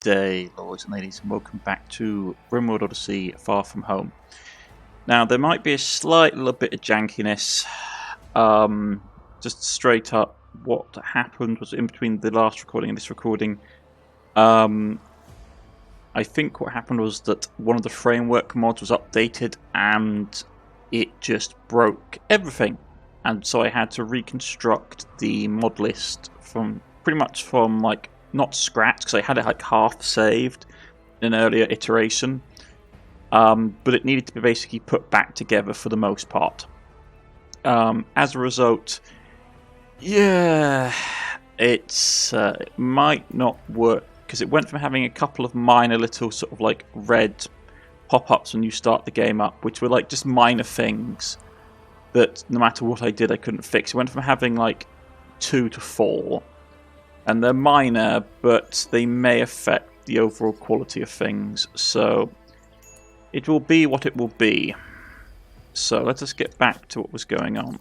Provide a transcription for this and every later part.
day, lords and ladies, and welcome back to Rimworld Odyssey Far From Home. Now, there might be a slight little bit of jankiness. Just straight up, what happened was in between the last recording and this recording. I think what happened was that one of the framework mods was updated and it just broke everything. And so I had to reconstruct the mod list from pretty much from like not scratch, because I had it like half saved in an earlier iteration, but it needed to be basically put back together for the most part. As a result, yeah, it might not work, because it went from having a couple of minor little sort of like red pop-ups when you start the game up, which were like just minor things that no matter what I did I couldn't fix. It went from having like 2 to 4. And they're minor, but they may affect the overall quality of things. So it will be what it will be. So let us get back to what was going on.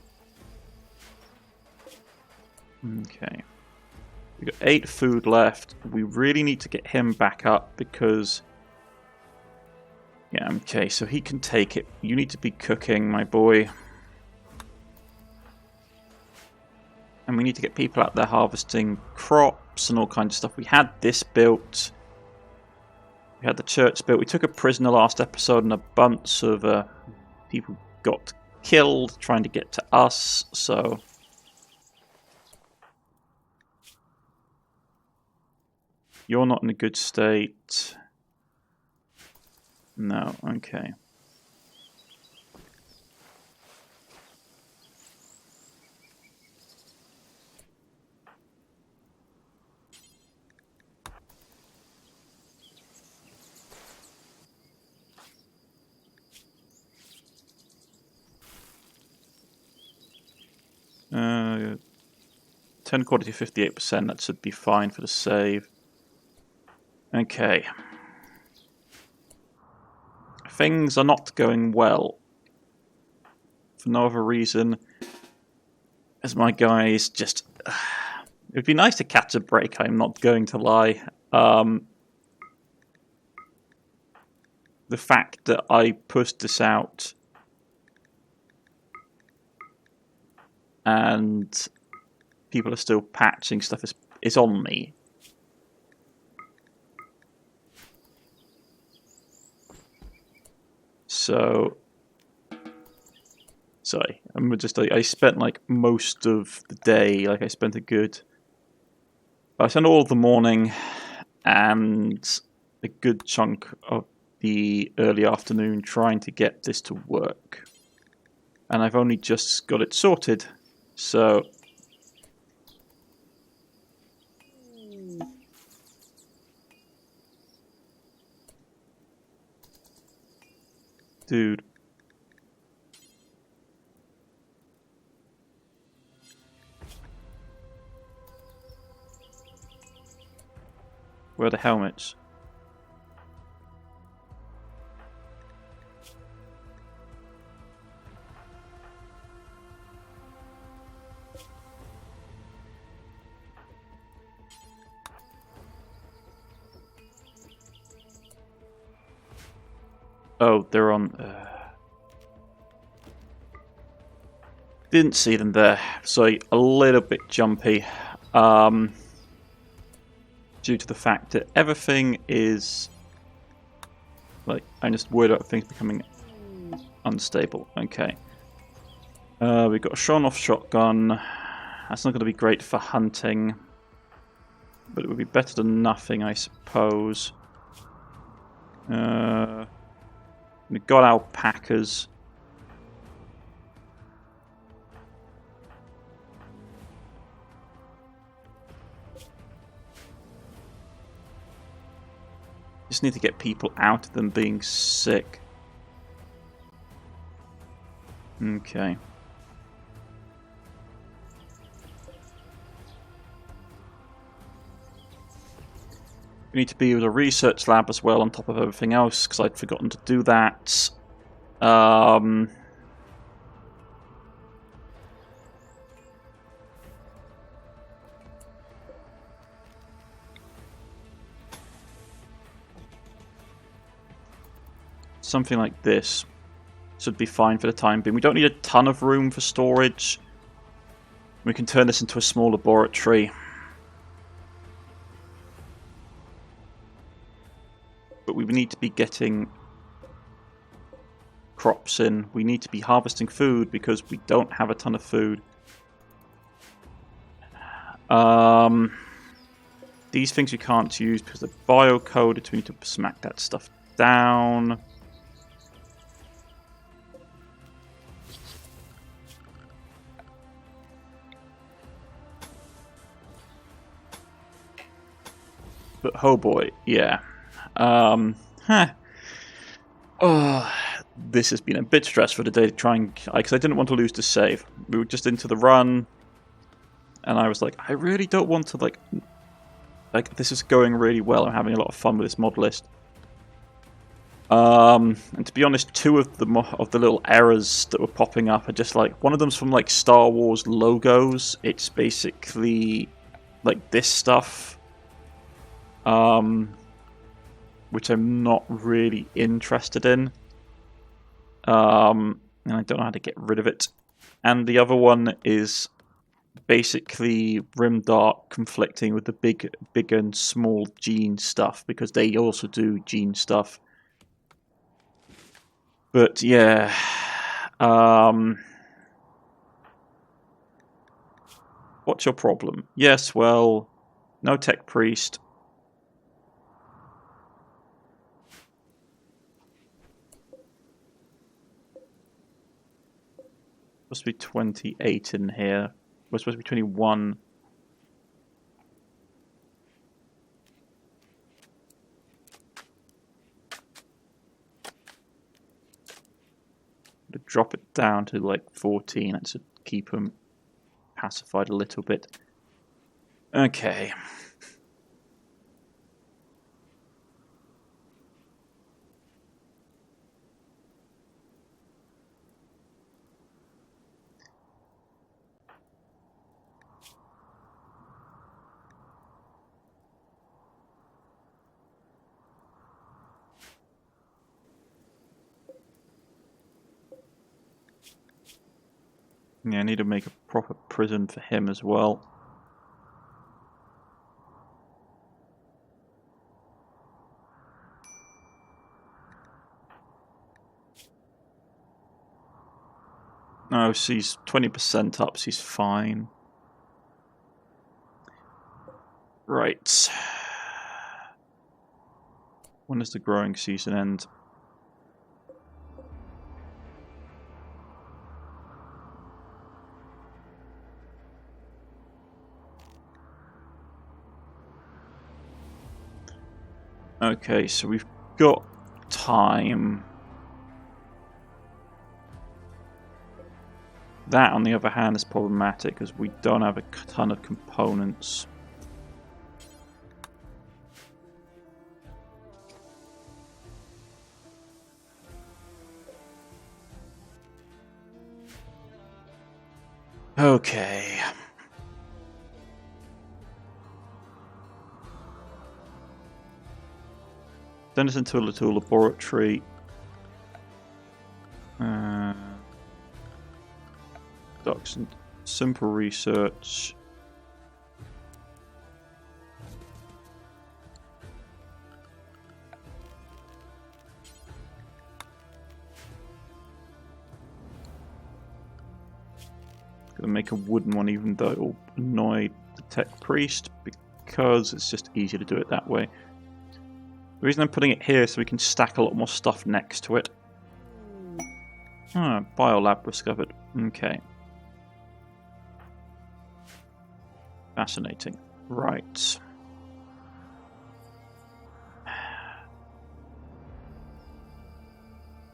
Okay. We've got 8 food left. We really need to get him back up because... yeah, okay, so he can take it. You need to be cooking, my boy. And we need to get people out there harvesting crops and all kinds of stuff. We had this built. We had the church built. We took a prisoner last episode and a bunch of people got killed trying to get to us. So you're not in a good state. No, okay. Uh, 10 quality, 58%. That should be fine for the save. Okay. Things are not going well. For no other reason as my guys just... it would be nice to catch a break, I'm not going to lie. The fact that I pushed this out and people are still patching stuff is on me. So, sorry, I'm just like, I spent like most of the day, like I spent I spent all of the morning and a good chunk of the early afternoon trying to get this to work. And I've only just got it sorted. So, dude. Where are the helmets? Oh, they're on... didn't see them there. So a little bit jumpy. Due to the fact that everything is... like, I'm just worried about things becoming unstable. Okay. We've got a shown-off shotgun. That's not going to be great for hunting. But it would be better than nothing, I suppose. We've got alpacas. Just need to get people out of them being sick. Okay. We need to be with a research lab as well on top of everything else, because I'd forgotten to do that. something like this should be fine for the time being. We don't need a ton of room for storage. We can turn this into a small laboratory. But we need to be getting crops in. We need to be harvesting food because we don't have a ton of food. These things we can't use because they're bio-coded, so we need to smack that stuff down. But oh boy, yeah. Oh, this has been a bit stressful today to try and... because I didn't want to lose the save. We were just into the run, and I was like, I really don't want to, like this is going really well. I'm having a lot of fun with this mod list. And to be honest, two of the little errors that were popping up are just like... one of them's from, like, Star Wars logos. It's basically, like, this stuff. Which I'm not really interested in. And I don't know how to get rid of it. And the other one is basically Rimdark conflicting with the big and small gene stuff, because they also do gene stuff. But yeah, what's your problem? Yes, well, no tech priest. Supposed to be 28 in here. We're supposed to be 21. To drop it down to like 14. That should keep them pacified a little bit. Okay. Yeah, I need to make a proper prison for him as well. Oh, she's 20% up, she's fine. Right. When does the growing season end? Okay, so we've got time. That, on the other hand, is problematic because we don't have a ton of components. Okay. Turn this into a little laboratory. Docs and simple research. Gonna make a wooden one, even though it will annoy the tech priest, because it's just easier to do it that way. The reason I'm putting it here is so we can stack a lot more stuff next to it. Ah, biolab discovered. Okay. Fascinating. Right.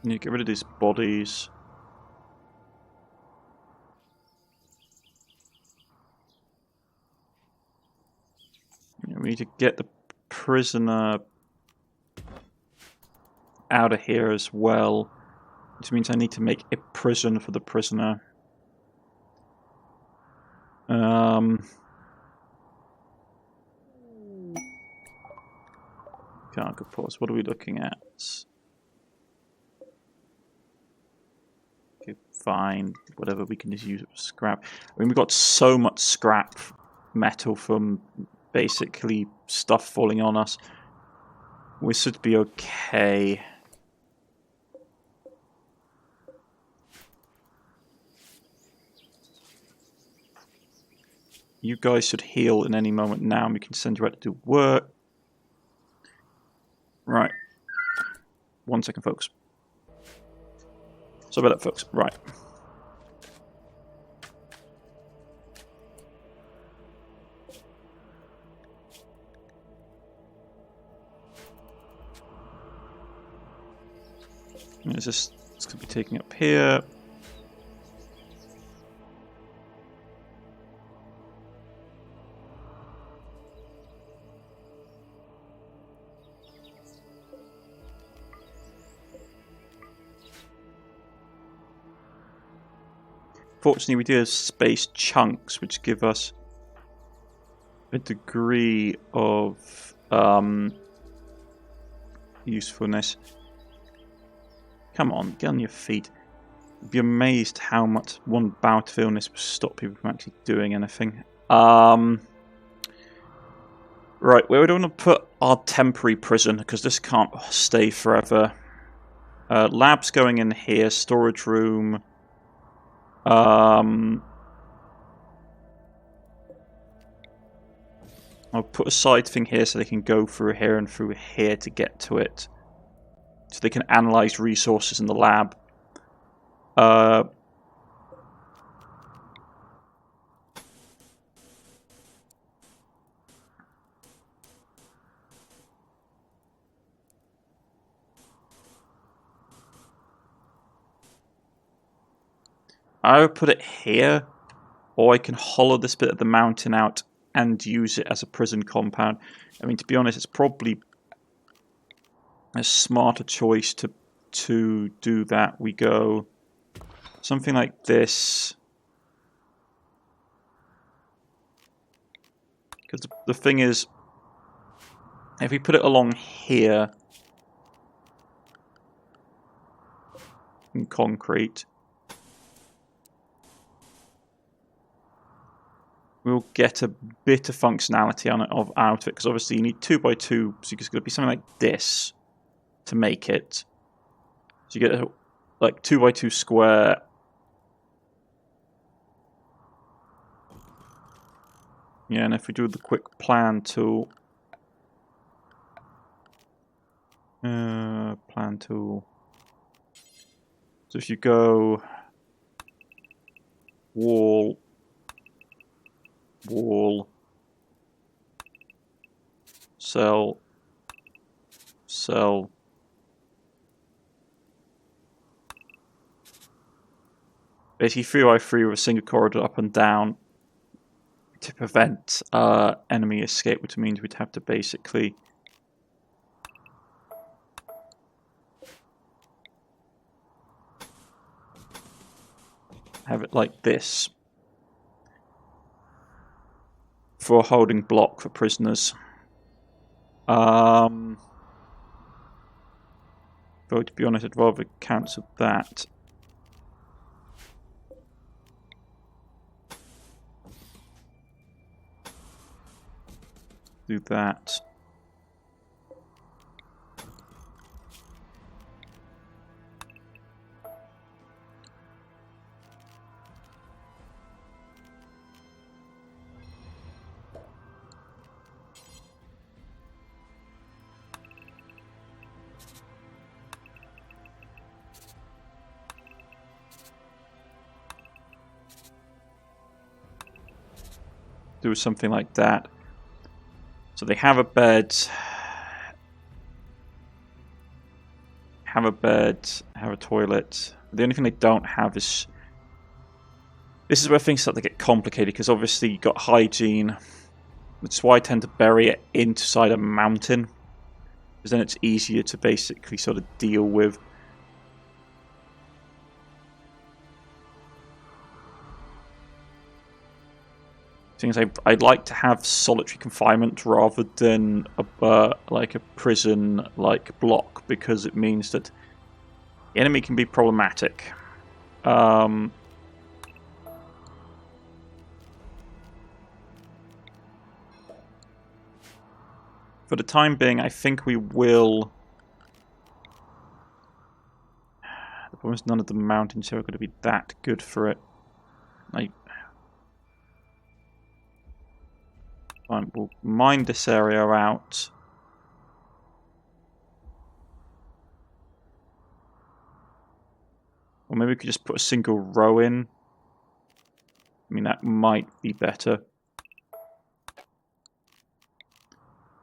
Need to get rid of these bodies. We need to get the prisoner out of here as well, which means I need to make a prison for the prisoner. Can't go pause. What are we looking at? Okay, fine. Whatever, we can just use it for scrap. I mean, we've got so much scrap metal from basically stuff falling on us. We should be okay. You guys should heal in any moment now, and we can send you out to do work. Right. 1 second, folks. So about that, folks. Right. It's just, it's going to be taking up here. Fortunately, we do have space chunks, which give us a degree of usefulness. Come on, get on your feet. You'd be amazed how much one bout of illness will stop people from actually doing anything. Right, where we don't want to put our temporary prison, because this can't stay forever. Labs going in here, storage room. I'll put a side thing here so they can go through here and through here to get to it. So they can analyze resources in the lab. I would put it here, or I can hollow this bit of the mountain out and use it as a prison compound. I mean, to be honest, it's probably a smarter choice to do that. We go something like this. Because the thing is, if we put it along here in concrete, we'll get a bit of functionality on it, out of it, because obviously you need 2x2, so it's going to be something like this to make it. So you get like 2x2 square. Yeah, and if we do the quick plan tool, plan tool. So if you go wall, wall, cell, cell, basically 3x3 with a single corridor up and down to prevent enemy escape, which means we'd have to basically have it like this for a holding block for prisoners. Though to be honest, I'd rather cancel that. Do that. Do something like that. So they have a bed, have a toilet. The only thing they don't have is... This is where things start to get complicated, because obviously you've got hygiene. That's why I tend to bury it inside a mountain, because then it's easier to basically sort of deal with. Things I'd like to have solitary confinement rather than like a prison like block, because it means that the enemy can be problematic. For the time being, I think we will... The problem is none of the mountains here are going to be that good for it. Fine, we'll mine this area out. Or maybe we could just put a single row in. I mean, that might be better.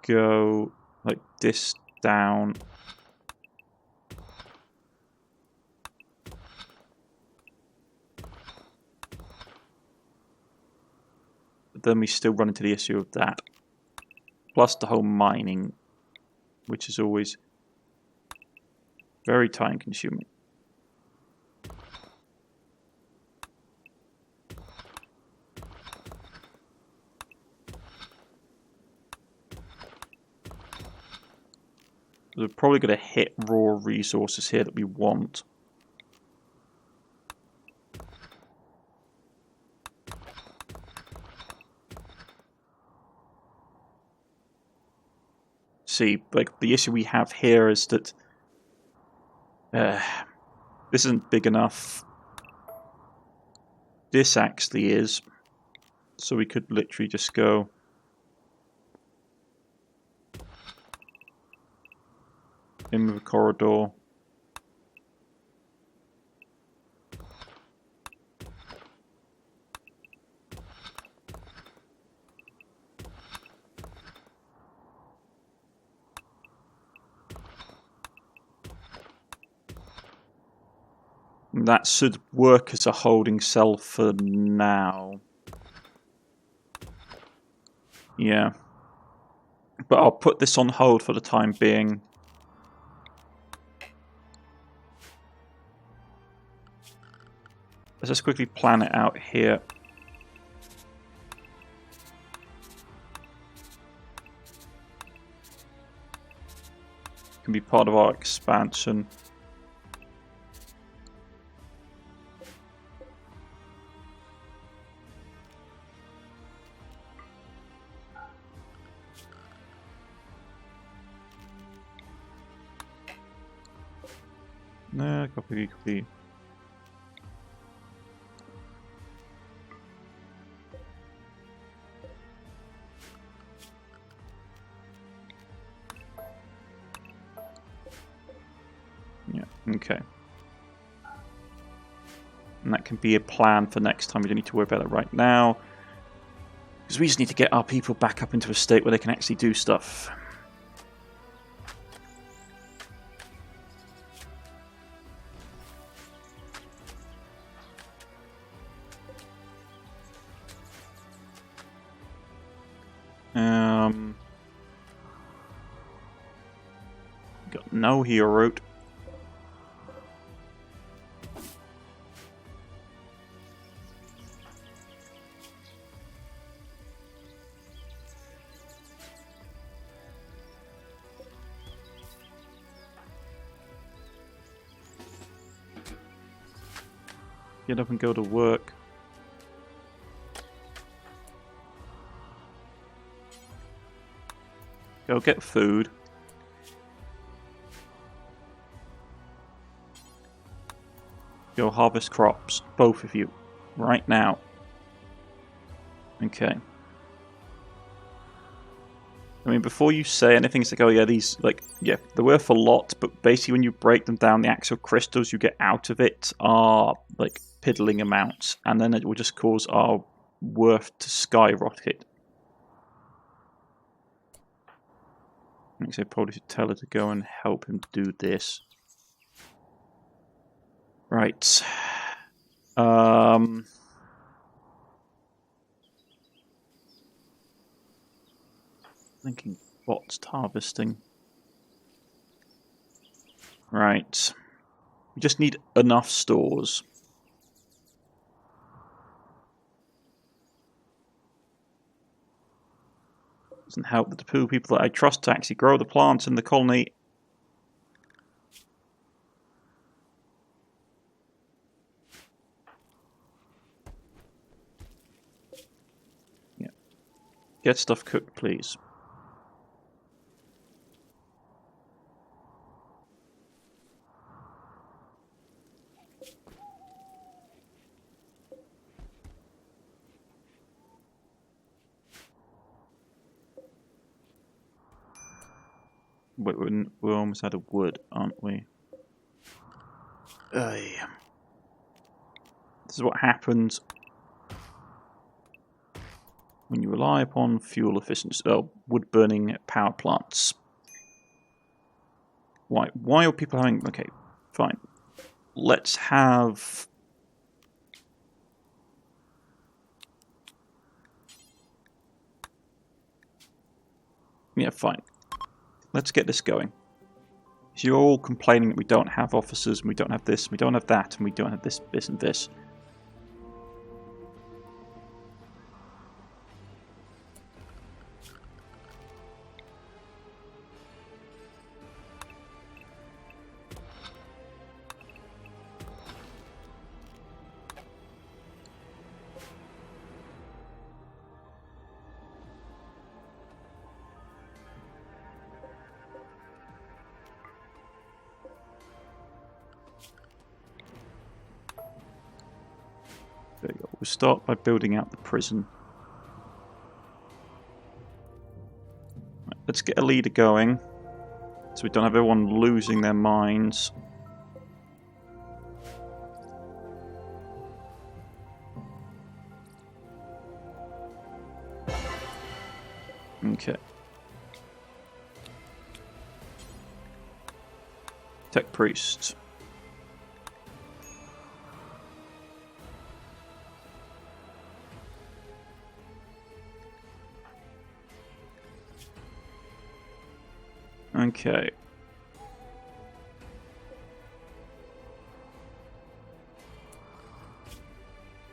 Go like this down. But then we still run into the issue of that. Plus the whole mining, which is always very time consuming. We're probably going to hit raw resources here that we want. See, like the issue we have here is that this isn't big enough. This actually is, so we could literally just go. In with a corridor. And that should work as a holding cell for now. Yeah. But I'll put this on hold for the time being. Let's just quickly plan it out here. Can be part of our expansion. No, copy. Okay. And that can be a plan for next time. We don't need to worry about it right now. Because we just need to get our people back up into a state where they can actually do stuff. Got no hero route. Get up and go to work. Go get food. Go harvest crops, both of you, right now. Okay. I mean, before you say anything, it's like, oh yeah, these, like, yeah, they're worth a lot, but basically when you break them down, the actual crystals you get out of it are, like, piddling amounts, and then it will just cause our worth to skyrocket. I probably should tell her to go and help him do this. Right. Thinking botched harvesting. Right. We just need enough stores. Doesn't help that the two people that I trust to actually grow the plants in the colony Get stuff cooked, please. Wait, we're almost out of wood, aren't we? Yeah. This is what happens when you rely upon fuel efficiency, wood-burning power plants. Why are people having... Okay, fine. Let's have... Yeah, fine. Let's get this going. So you're all complaining that we don't have officers, and we don't have this, and we don't have that, and we don't have this, this, and this. There you go. We'll start by building out the prison. Right, let's get a leader going, so we don't have everyone losing their minds. Okay. Tech priest. Okay.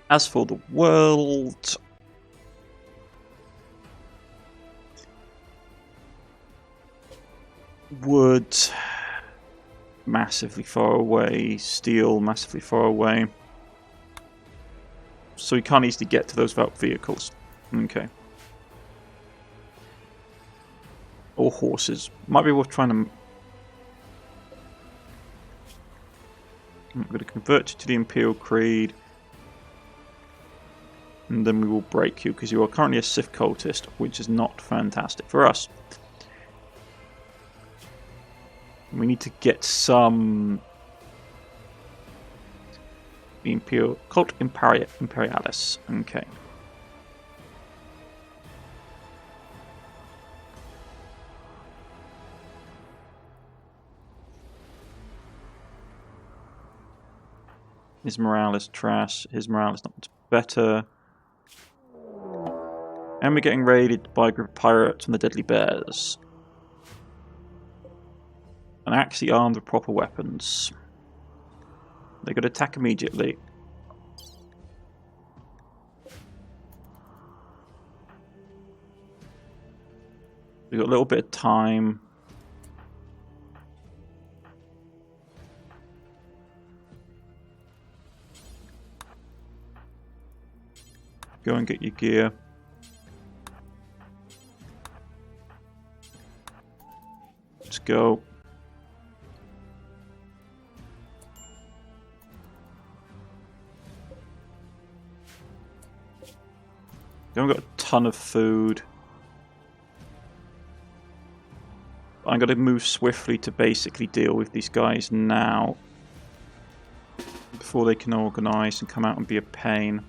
As for the world, wood, massively far away, steel, massively far away. So you can't easily get to those without vehicles. Okay. Or horses. Might be worth trying to... I'm going to convert you to the Imperial Creed. And then we will break you, because you are currently a Sith cultist, which is not fantastic for us. We need to get some... The Imperial... Cult Imperialis. Okay. His morale is trash. His morale is not much better. And we're getting raided by a group of pirates from the Deadly Bears. And actually armed with proper weapons. They're going to attack immediately. We've got a little bit of time. Go and get your gear. Let's go. We haven't got a ton of food. I'm going to move swiftly to basically deal with these guys now. Before they can organise and come out and be a pain.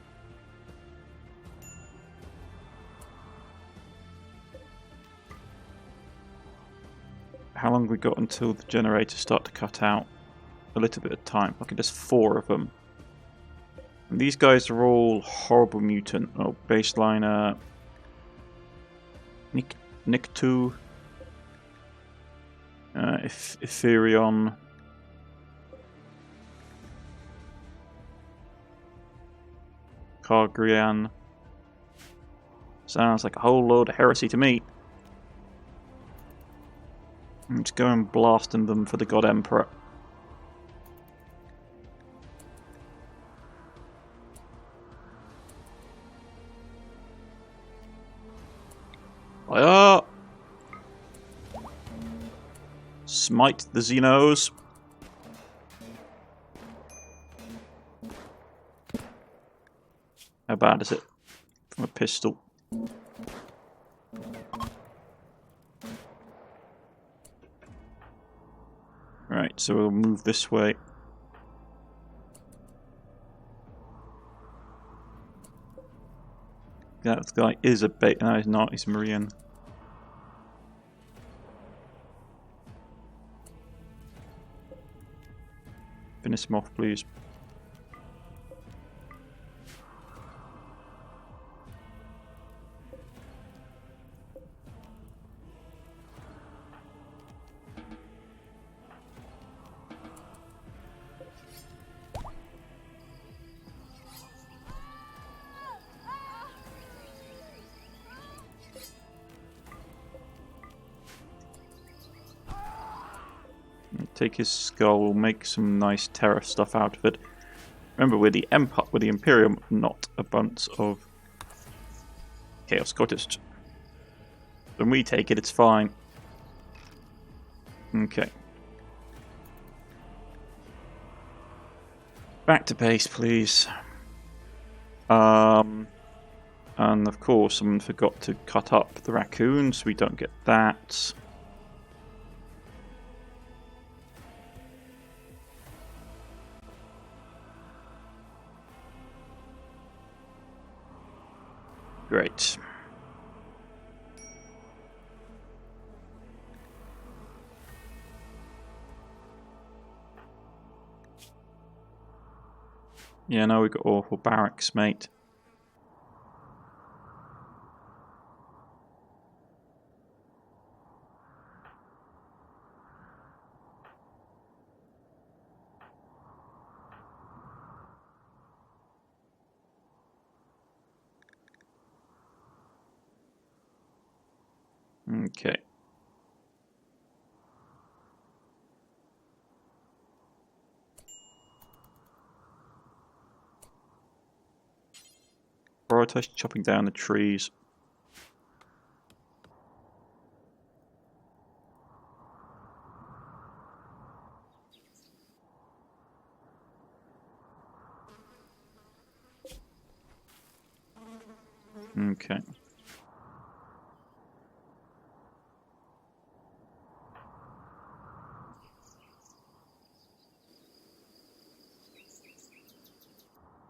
How long have we got until the generators start to cut out? A little bit of time. Okay, there's 4 of them. And these guys are all horrible mutant. Oh, baseliner. Niktu. Ethereon. Kargrian. Sounds like a whole load of heresy to me. Let's go and blasting them for the God Emperor. Smite the Xenos. How bad is it from a pistol? Right, so we'll move this way. That guy is a bait. No, he's not. He's Marian. Finish him off, please. Take his skull, we'll make some nice terror stuff out of it. Remember, we're the Empire, we're the Imperium, not a bunch of Chaos Cultists. When we take it, it's fine. Okay. Back to base, please. And of course, someone forgot to cut up the raccoon, so we don't get that. Great. Yeah, no, we've got awful barracks, mate. Okay. Prioritize chopping down the trees. Okay.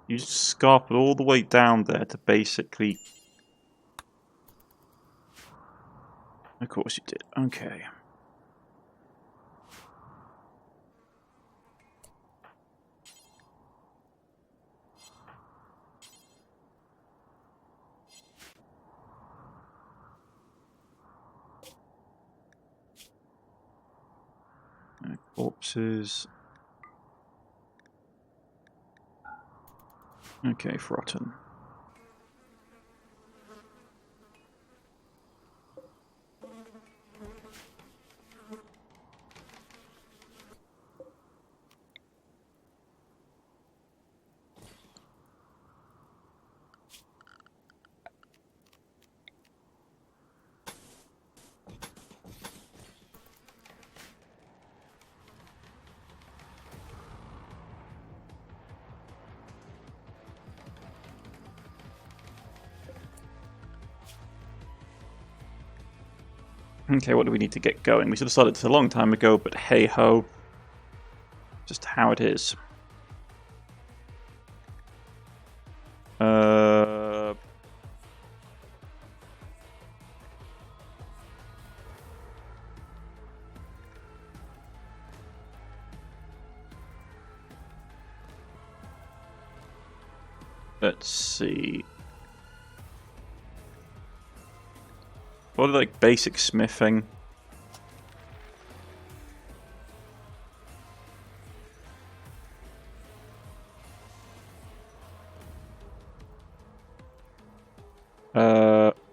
You just scarped all the way down there to basically... Of course you did. Okay. Corpses. Okay, Rotten. Okay, what do we need to get going? We should have started this a long time ago, but hey ho. Just how it is. Let's see. What are like basic smithing?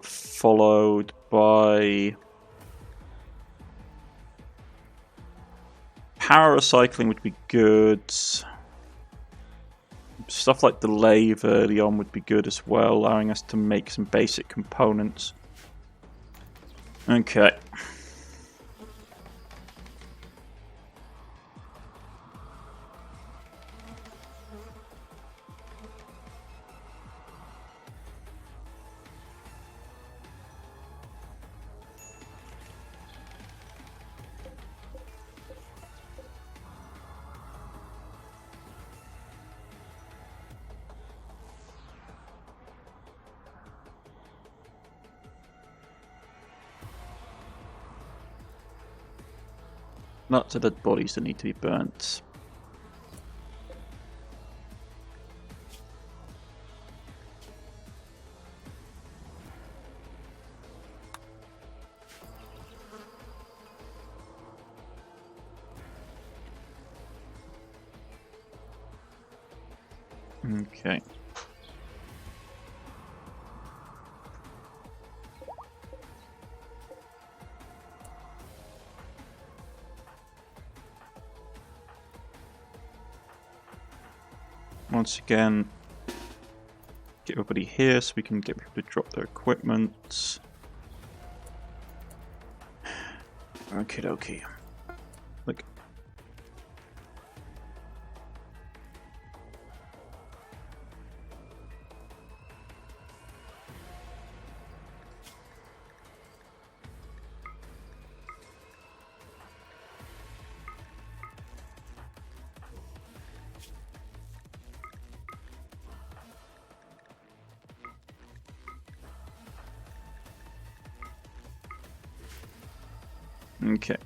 Followed by power recycling would be good. Stuff like the lathe early on would be good as well, allowing us to make some basic components. Okay. Lots of dead bodies that need to be burnt. Okay. Once again, get everybody here so we can get people to drop their equipment. Okie dokie. Look. Okay.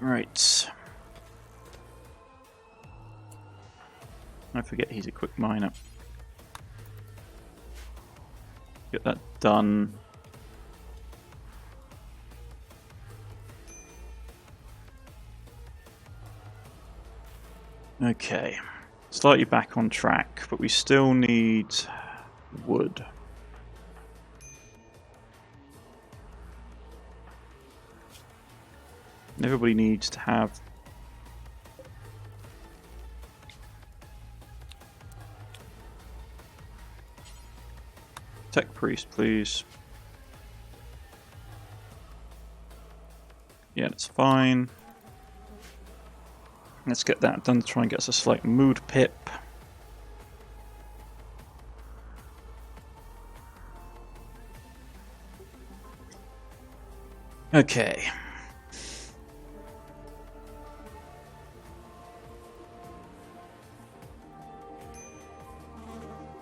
Right. I forget he's a quick miner. Get that done. Okay. Slightly back on track, but we still need wood. Everybody needs to have tech priest, please. Yeah, that's fine. Let's get that done to try and get us a slight mood pip. Okay.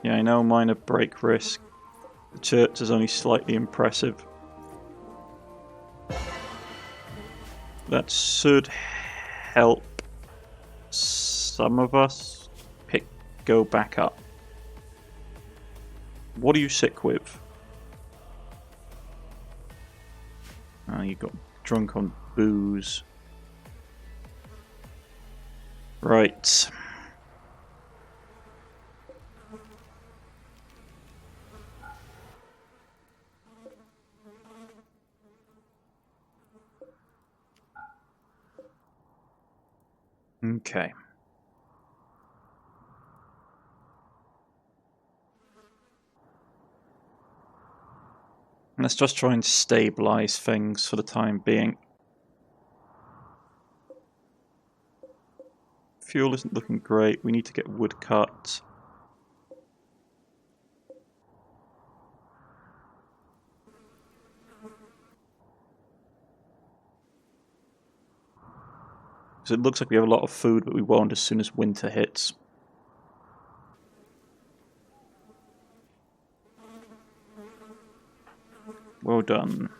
Yeah, I know minor break risk. The church is only slightly impressive. That should help some of us go back up. What are you sick with? Oh, you got drunk on booze. Right. Okay. Let's just try and stabilize things for the time being. Fuel isn't looking great. We need to get wood cut. So it looks like we have a lot of food, but we won't as soon as winter hits. Well done.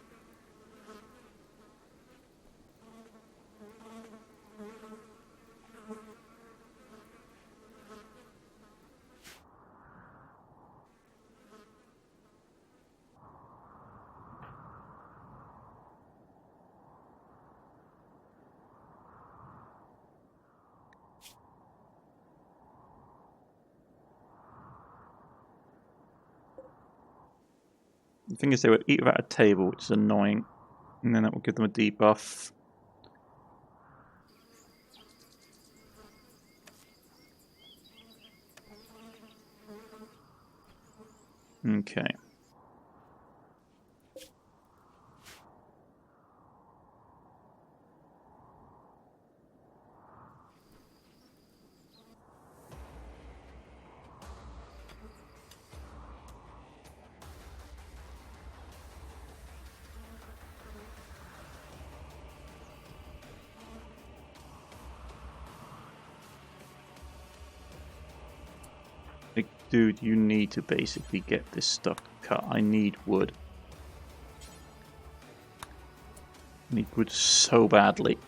The thing is, they would eat at a table, which is annoying, and then that will give them a debuff. Okay. Dude, you need to basically get this stuff cut. I need wood. I need wood so badly.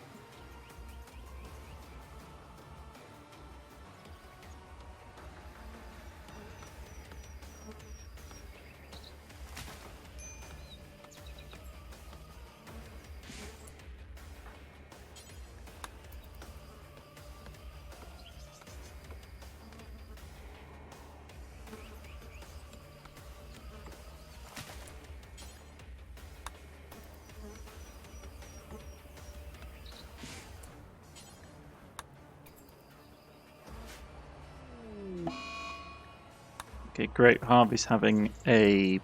Okay, great. Harvey's having a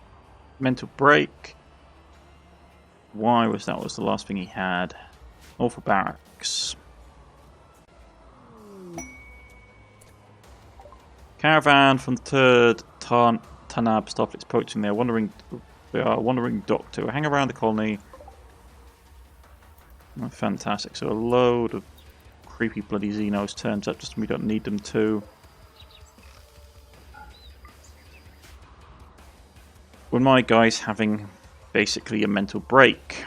mental break. Why was that? Was the last thing he had? Awful barracks. Caravan from the third Tanab stuff. It's approaching there. We are wandering doctor. We hang around the colony. Oh, fantastic. So a load of creepy bloody Xenos turns up just when we don't need them to. When my guy's having basically a mental break.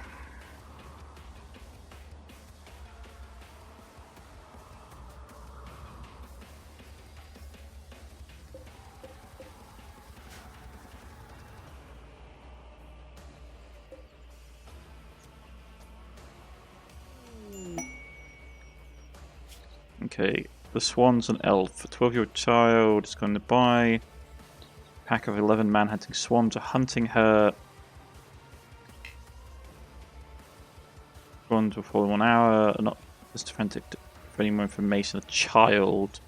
Okay, the swan's an elf. A 12-year-old child is going to buy. Pack of 11 man-hunting swans are hunting her. Swans will fall in 1 hour. Not just frantic for any more information. A child.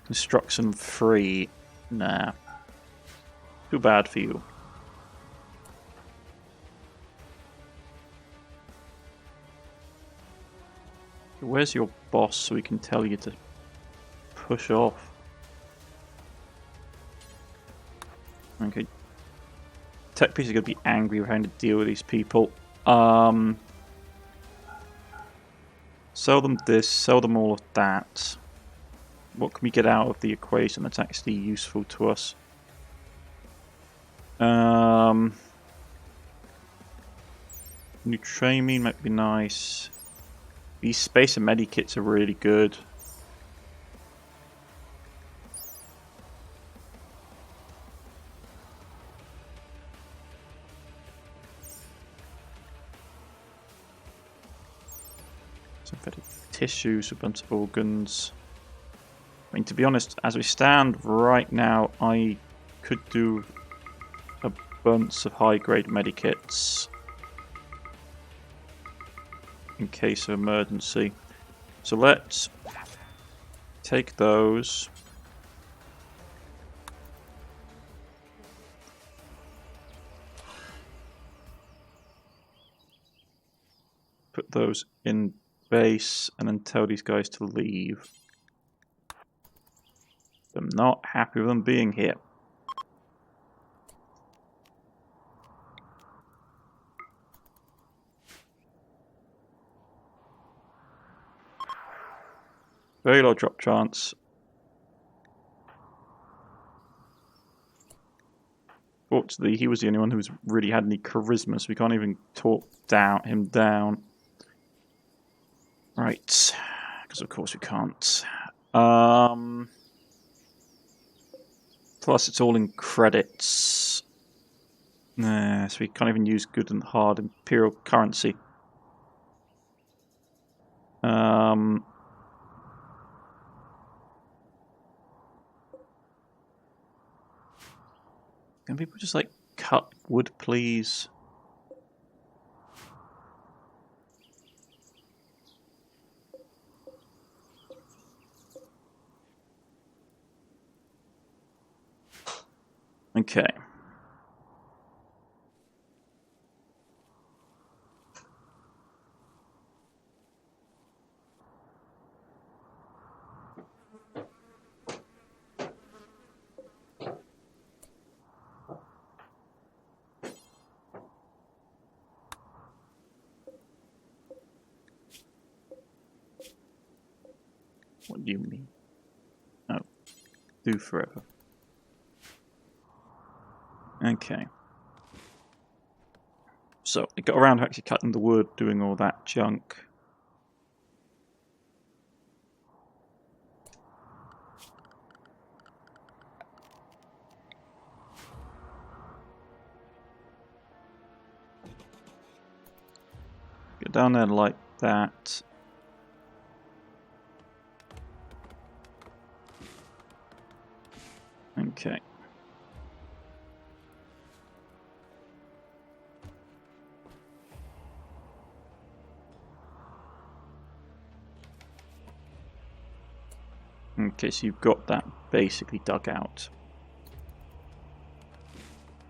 Instruction free. Nah. Too bad for you. Where's your boss so we can tell you to push off? Okay. Tech piece is going to be angry with having to deal with these people. Sell them this, sell them all of that. What can we get out of the equation that's actually useful to us? New training might be nice. These space and medikits are really good. Synthetic tissues, a bunch of organs. I mean, to be honest, as we stand right now, I could do a bunch of high-grade medikits in case of emergency. So let's take those. Put those in base and then tell these guys to leave. I'm not happy with them being here. Very low drop chance. Fortunately, he was the only one who's really had any charisma, so we can't even talk him down. Right, because of course we can't. Plus, it's all in credits. Nah, so we can't even use good and hard imperial currency. Can people just like cut wood, please? Okay. What do you mean? Oh, do forever. Okay. So, I got around to actually cutting the wood, doing all that junk. Get down there like that. Okay. Okay, so you've got that basically dug out.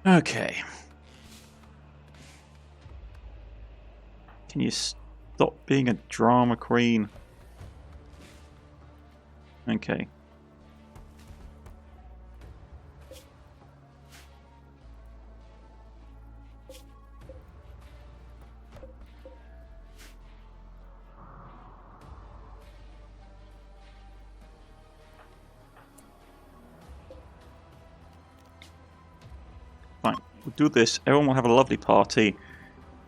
Okay. Can you stop being a drama queen? Okay. Fine. We'll do this. Everyone will have a lovely party.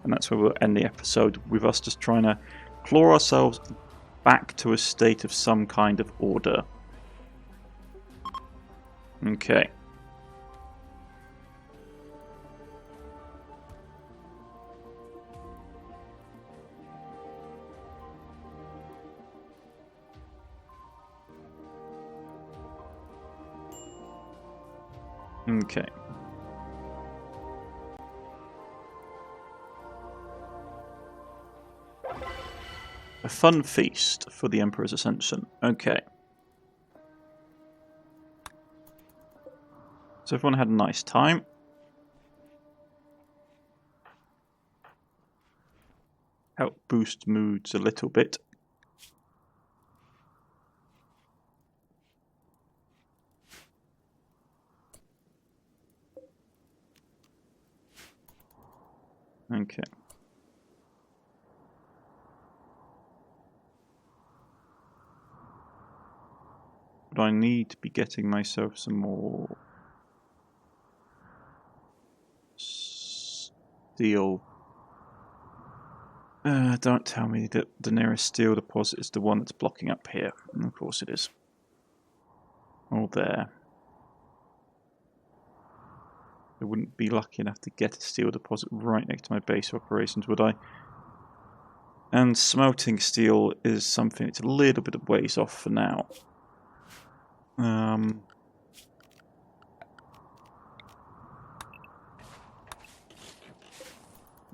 And that's where we'll end the episode, with us just trying to claw ourselves back to a state of some kind of order. Okay. Okay. A fun feast for the Emperor's Ascension. Okay. So everyone had a nice time. Help boost moods a little bit. Okay. But I need to be getting myself some more steel. Don't tell me that the nearest steel deposit is the one that's blocking up here. And of course it is. All there. I wouldn't be lucky enough to get a steel deposit right next to my base of operations, would I? And smelting steel is something that's a little bit of ways off for now.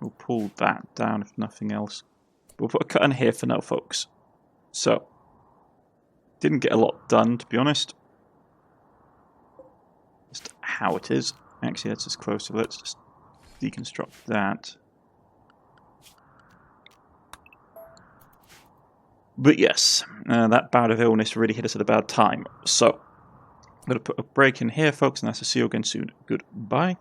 We'll pull that down if nothing else. We'll put a cut in here for now, folks. So, didn't get a lot done, to be honest. Just how it is. Actually, that's as close, so let's just deconstruct that. But yes, that bout of illness really hit us at a bad time. So, I'm going to put a break in here, folks, and I'll see you again soon. Goodbye.